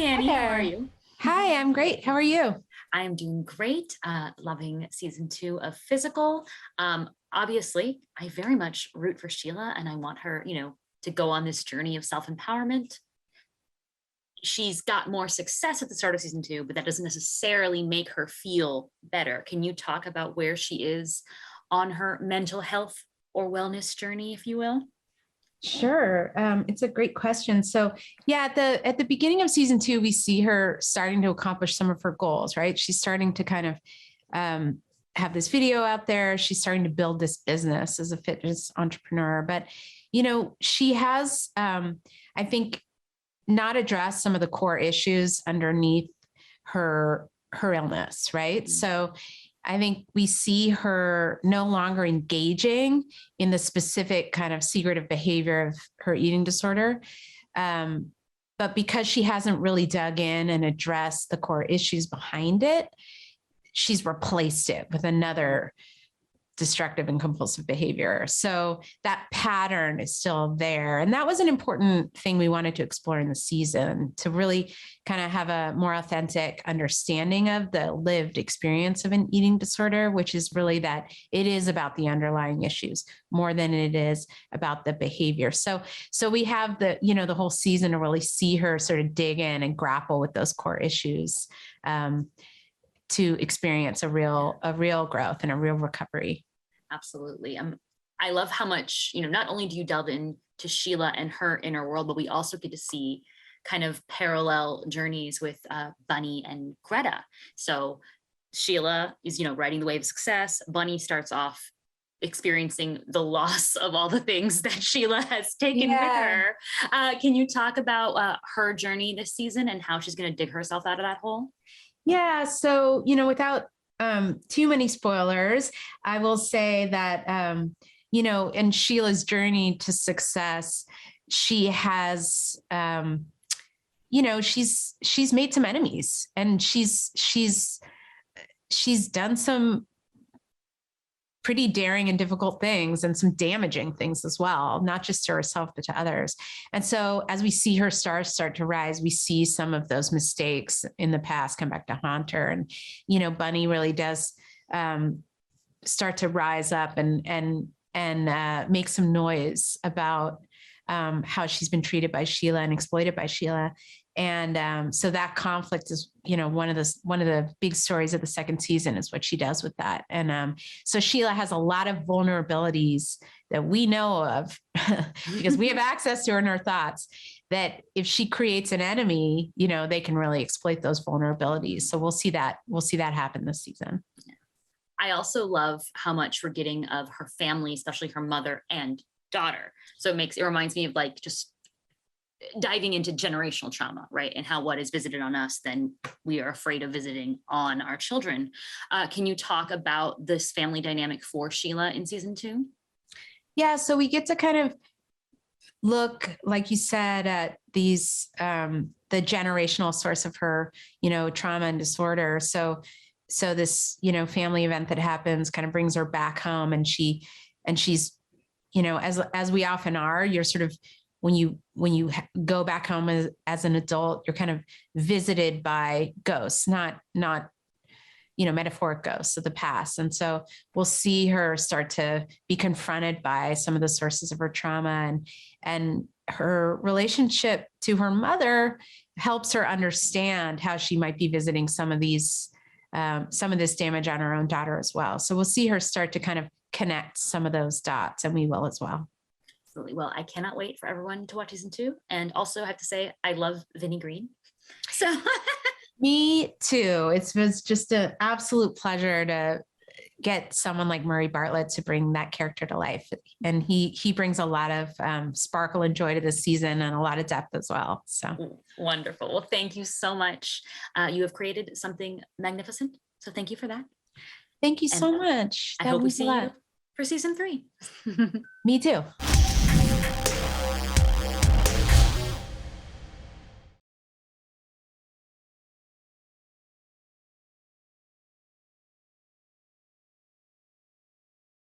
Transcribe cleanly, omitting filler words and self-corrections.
Annie, Hi how are there. you? Hi, I'm great. How are you? I am doing great. Loving season 2 of Physical. Obviously, I very much root for Sheila and I want her, to go on this journey of self-empowerment. She's got more success at the start of season 2, but that doesn't necessarily make her feel better. Can you talk about where she is on her mental health or wellness journey, if you will? Sure. It's a great question. So yeah, at the beginning of season 2, we see her starting to accomplish some of her goals, right? She's starting to kind of um, have this video out there. She's starting to build this business as a fitness entrepreneur. But, she has, I think, not addressed some of the core issues underneath her illness, right? Mhm. So I think we see her no longer engaging in the specific kind of secretive behavior of her eating disorder. Um, but because she hasn't really dug in and addressed the core issues behind it, she's replaced it with another destructive and compulsive behavior. So that pattern is still there. And that was an important thing we wanted to explore in the season, to really kind of have a more authentic understanding of the lived experience of an eating disorder, which is really that it is about the underlying issues more than it is about the behavior. So we have the whole season to really see her sort of dig in and grapple with those core issues, to experience a real growth and a real recovery. Absolutely. I love how much, not only do you delve into Sheila and her inner world, but we also get to see kind of parallel journeys with Bunny and Greta. So Sheila is, riding the wave of success. Bunny starts off experiencing the loss of all the things that Sheila has taken with Yeah. her. Can you talk about her journey this season and how she's going to dig herself out of that hole? Yeah. So, without too many spoilers, I will say that, in Sheila's journey to success, she has, she's made some enemies, and she's done some pretty daring and difficult things, and some damaging things as well, not just to herself, but to others. And so as we see her stars start to rise, we see some of those mistakes in the past come back to haunt her. And, Bunny really does start to rise up and make some noise about how she's been treated by Sheila and exploited by Sheila. And so that conflict is, one of the big stories of the second season, is what she does with that. And so Sheila has a lot of vulnerabilities that we know of because we have access to her in her thoughts, that if she creates an enemy, they can really exploit those vulnerabilities. So we'll see that happen this season. I also love how much we're getting of her family, especially her mother and daughter. So it reminds me of like just diving into generational trauma, right? And how what is visited on us, then we are afraid of visiting on our children. Can you talk about this family dynamic for Sheila in season 2? Yeah. So we get to kind of look, like you said, at these, the generational source of her, trauma and disorder. So this, family event that happens kind of brings her back home, and she's, as we often are, you're sort of, when you go back home as an adult, you're kind of visited by ghosts, not metaphoric ghosts of the past. And so we'll see her start to be confronted by some of the sources of her trauma, and her relationship to her mother helps her understand how she might be visiting some of this damage on her own daughter as well. So we'll see her start to kind of connect some of those dots, and we will as well. Absolutely. Well, I cannot wait for everyone to watch season 2. And also I have to say, I love Vinnie Green. So Me too. It was just an absolute pleasure to get someone like Murray Bartlett to bring that character to life. And he brings a lot of sparkle and joy to this season, and a lot of depth as well. So wonderful. Well, thank you so much. You have created something magnificent. So thank you for that. thank you And so much. I That hope we means a see you lot. for season 3. Me too.